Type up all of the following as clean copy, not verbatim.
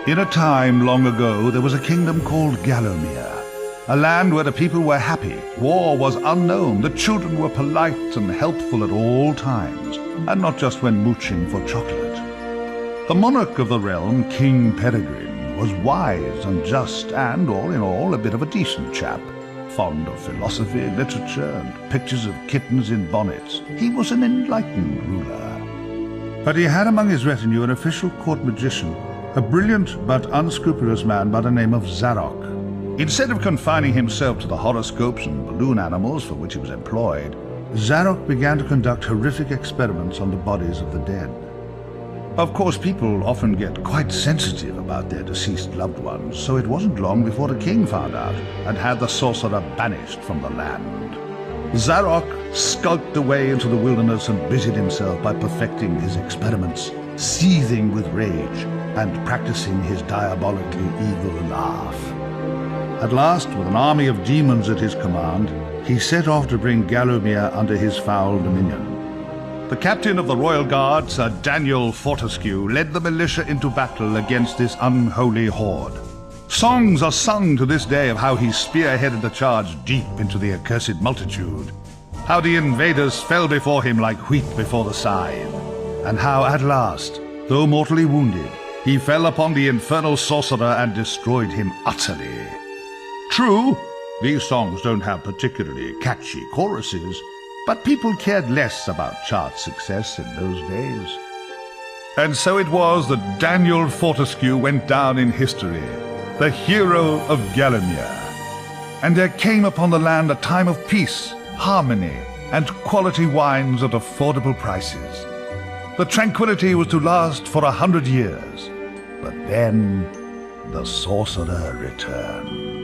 In a time long ago, there was a kingdom called Gallowmere, a land where the people were happy, war was unknown, the children were polite and helpful at all times, and not just when mooching for chocolate. The monarch of the realm, King Peregrine, was wise and just and, all in all, a bit of a decent chap, fond of philosophy, literature, and pictures of kittens in bonnets. He was an enlightened ruler. But he had among his retinue an official court magician, a brilliant but unscrupulous man by the name of Zarok. Instead of confining himself to the horoscopes and balloon animals for which he was employed, Zarok began to conduct horrific experiments on the bodies of the dead. Of course, people often get quite sensitive about their deceased loved ones, so it wasn't long before the king found out and had the sorcerer banished from the land. Zarok skulked away into the wilderness and busied himself by perfecting his experiments, seething with rage and practicing his diabolically evil laugh. At last, with an army of demons at his command, he set off to bring Gallowmere under his foul dominion. The captain of the royal guard, Sir Daniel Fortescue, led the militia into battle against this unholy horde. Songs are sung to this day of how he spearheaded the charge deep into the accursed multitude, how the invaders fell before him like wheat before the scythe, and how at last, though mortally wounded, he fell upon the infernal sorcerer and destroyed him utterly. True, these songs don't have particularly catchy choruses, but people cared less about chart success in those days. And so it was that Daniel Fortescue went down in history, the hero of Gallowmere. And there came upon the land a time of peace, harmony, and quality wines at affordable prices. The tranquility was to last for 100 years, but then the sorcerer returned.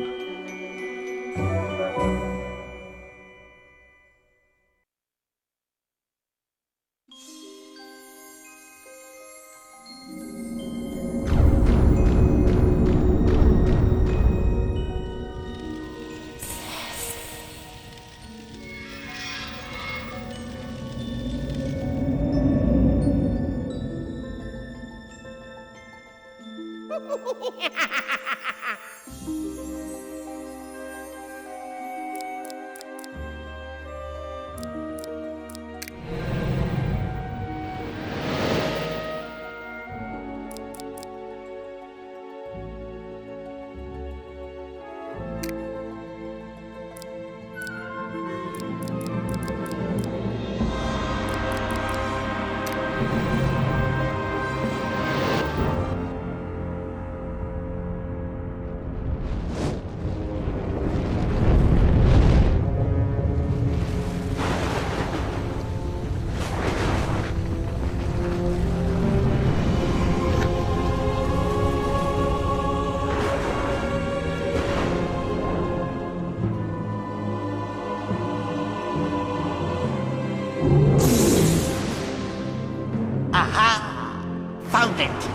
Found it!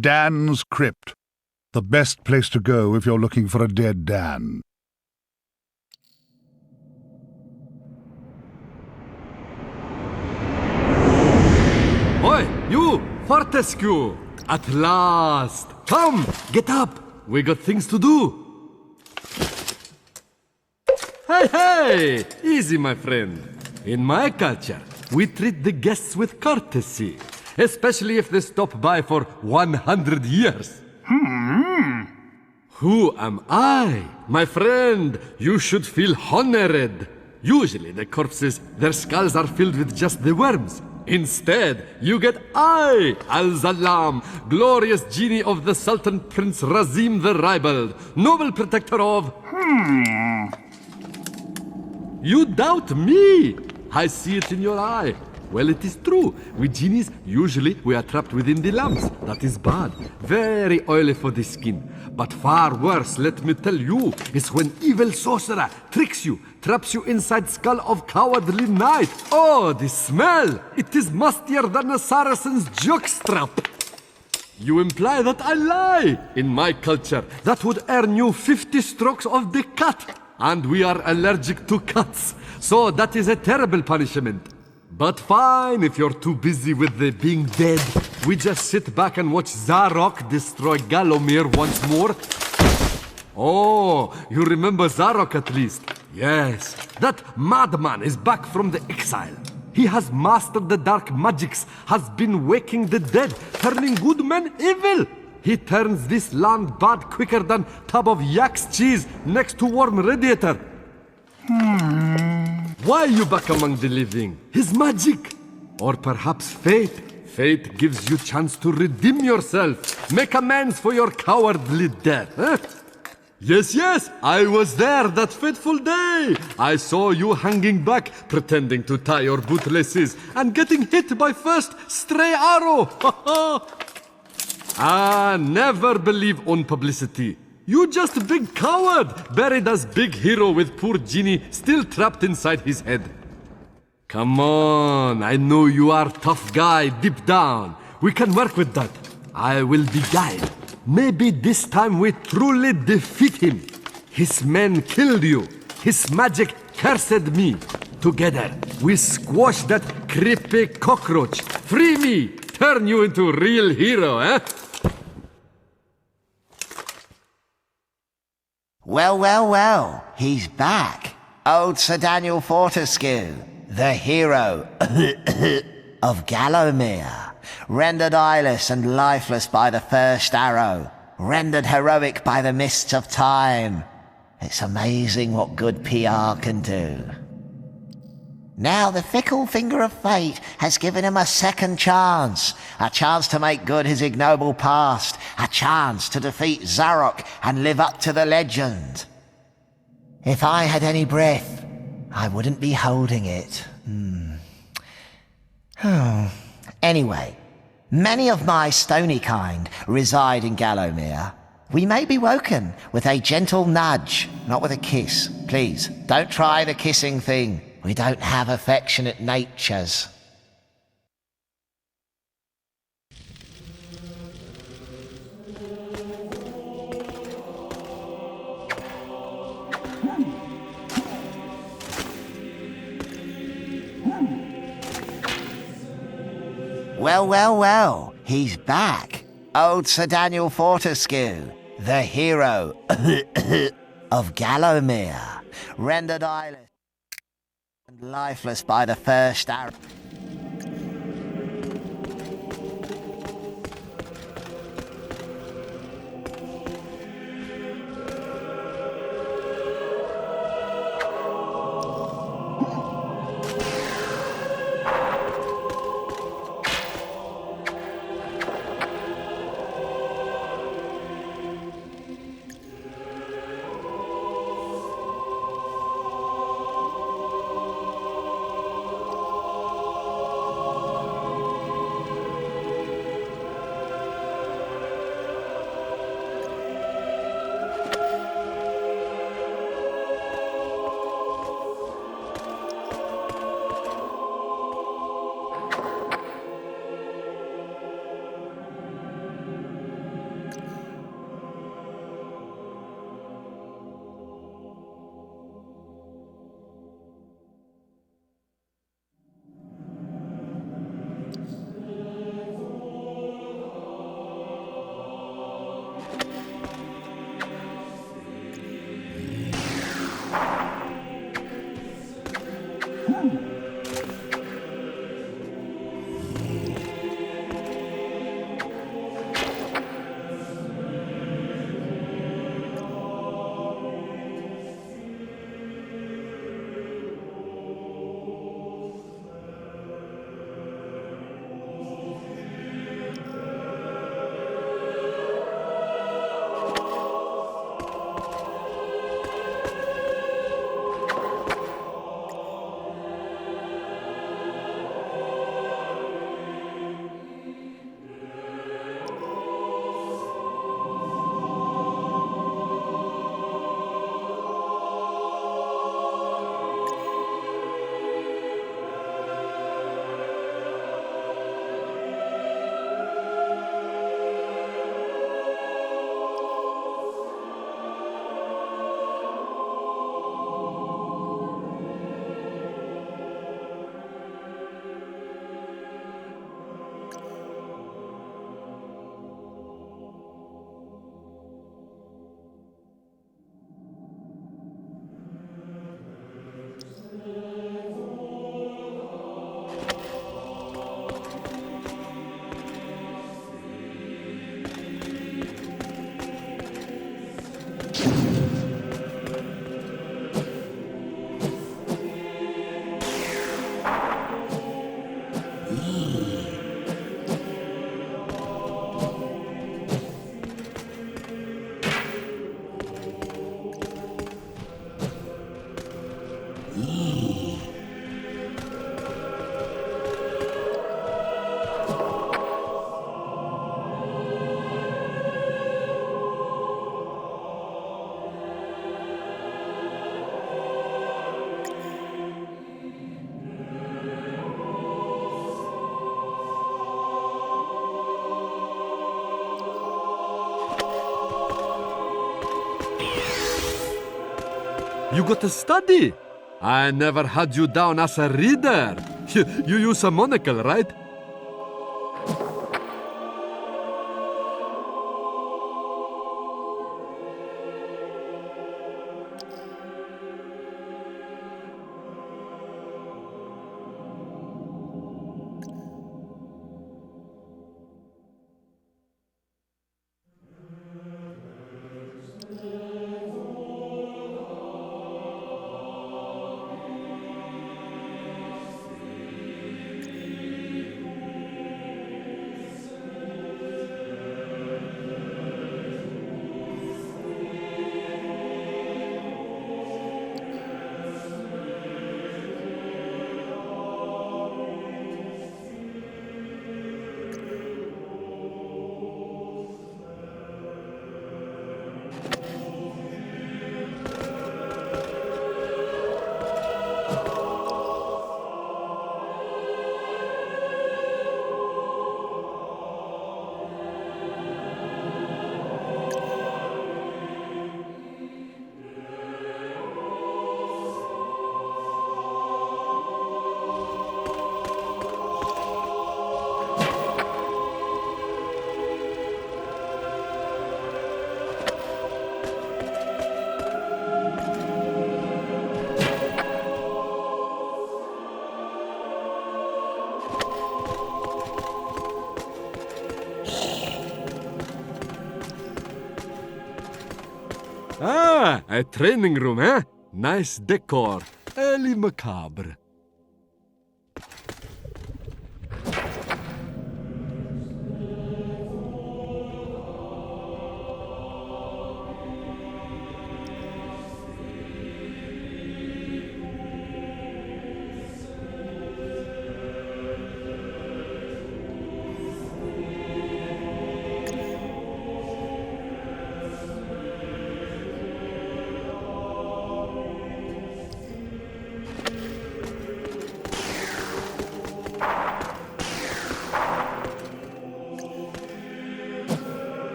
Dan's Crypt. The best place to go if you're looking for a dead Dan. Oi, you! Fortescue! At last! Come, get up! We got things to do! Hey! Easy, my friend. In my culture, we treat the guests with courtesy, especially if they stop by for 100 years. Who am I? My friend, you should feel honored. Usually the corpses, their skulls are filled with just the worms. Instead, you get I, Al-Zalam, glorious genie of the Sultan Prince Razim the Ribald, noble protector of... You doubt me? I see it in your eye. Well, it is true. With genies, usually we are trapped within the lamps. That is bad. Very oily for the skin. But far worse, let me tell you, is when evil sorcerer tricks you, traps you inside skull of cowardly knight. Oh, the smell! It is mustier than a Saracen's jockstrap. You imply that I lie. In my culture, that would earn you 50 strokes of the cut. And we are allergic to cuts. So that is a terrible punishment. But fine, if you're too busy with the being dead, we just sit back and watch Zarok destroy Galomir once more. Oh, you remember Zarok at least? Yes, that madman is back from the exile. He has mastered the dark magics, has been waking the dead, turning good men evil. He turns this land bad quicker than tub of yak's cheese next to warm radiator. Why are you back among the living? His magic? Or perhaps fate? Fate gives you chance to redeem yourself, make amends for your cowardly death, huh? Yes, I was there that fateful day. I saw you hanging back, pretending to tie your bootlaces, and getting hit by first stray arrow. Never believe on publicity. You just a big coward, buried as big hero with poor genie still trapped inside his head. Come on, I know you are tough guy deep down. We can work with that. I will be guide. Maybe this time we truly defeat him. His men killed you. His magic cursed me. Together, we squash that creepy cockroach. Free me. Turn you into a real hero, eh? Well, he's back. Old Sir Daniel Fortescue, the hero of Gallowmere, rendered eyeless and lifeless by the first arrow, rendered heroic by the mists of time. It's amazing what good PR can do. Now the fickle finger of fate has given him a second chance. A chance to make good his ignoble past. A chance to defeat Zarok and live up to the legend. If I had any breath, I wouldn't be holding it. Anyway, many of my stony kind reside in Gallowmere. We may be woken with a gentle nudge, not with a kiss. Please, don't try the kissing thing. We don't have affectionate natures. Well, he's back. Old Sir Daniel Fortescue, the hero of Gallowmere, rendered eyeless and lifeless by the first arrow. You got to study. I never had you down as a reader. You use a monocle, right? Ah, a training room, eh? Nice decor. Early macabre.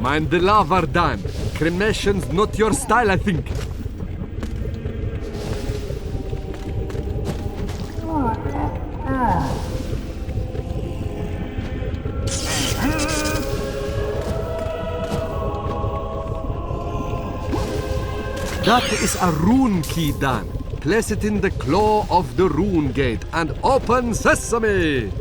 Mind the lava, Dan. Cremation's not your style, I think. That is a rune key, Dan. Place it in the claw of the rune gate and open sesame!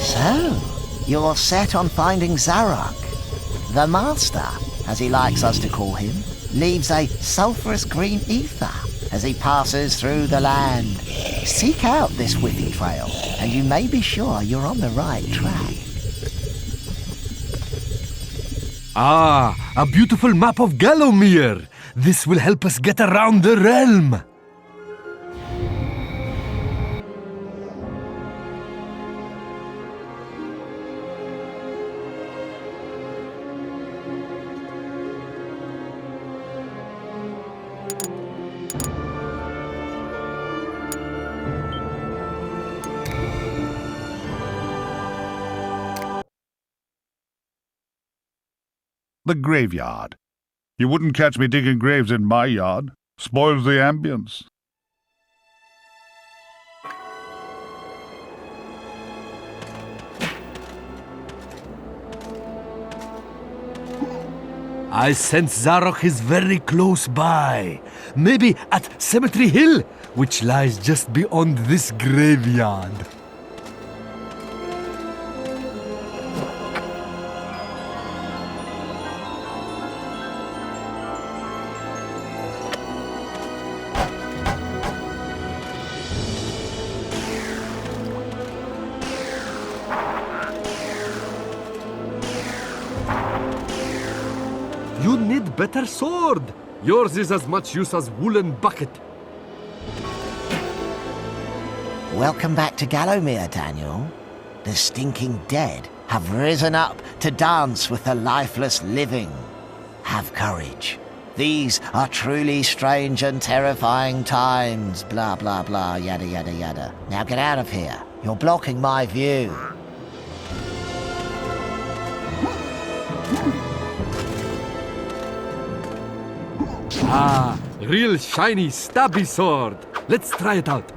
So, you're set on finding Zarok. The Master, as he likes us to call him, leaves a sulphurous green ether as he passes through the land. Seek out this whipping trail, and you may be sure you're on the right track. Ah, a beautiful map of Gallowmere. This will help us get around the realm. The graveyard. You wouldn't catch me digging graves in my yard. Spoils the ambience. I sense Zarok is very close by. Maybe at Cemetery Hill, which lies just beyond this graveyard. You need better sword. Yours is as much use as woolen bucket. Welcome back to Gallowmere, Daniel. The stinking dead have risen up to dance with the lifeless living. Have courage. These are truly strange and terrifying times. Blah, blah, blah, yada, yada, yada. Now get out of here. You're blocking my view. Ah, real shiny stabby sword. Let's try it out.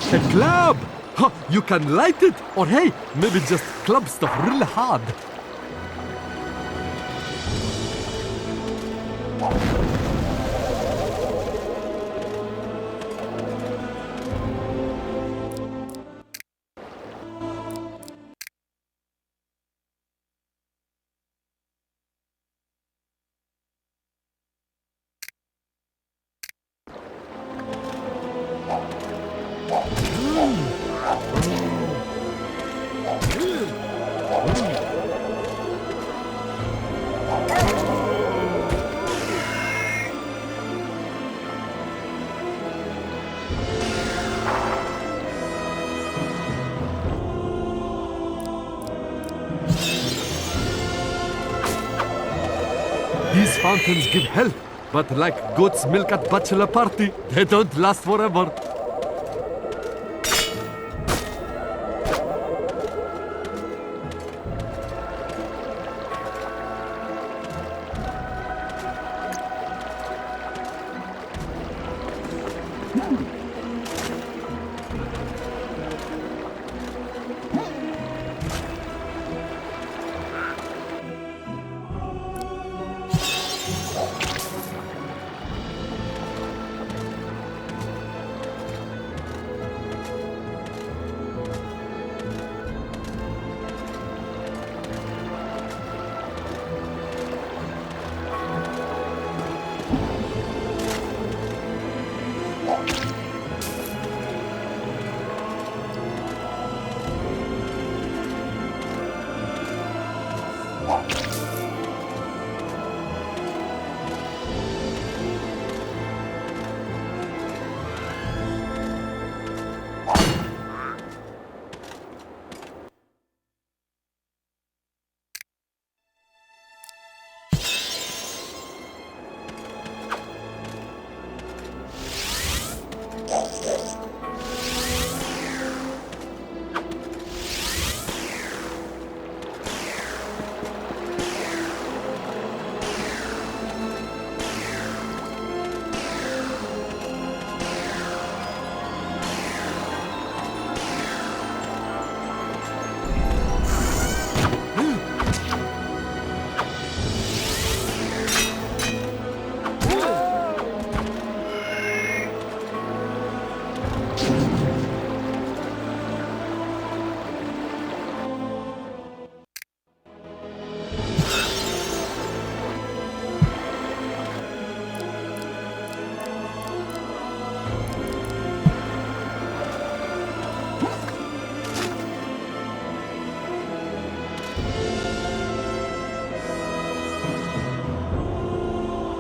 A club! Huh, you can light it, or hey, maybe just club stuff really hard. These fountains give health, but like goat's milk at bachelor party, they don't last forever.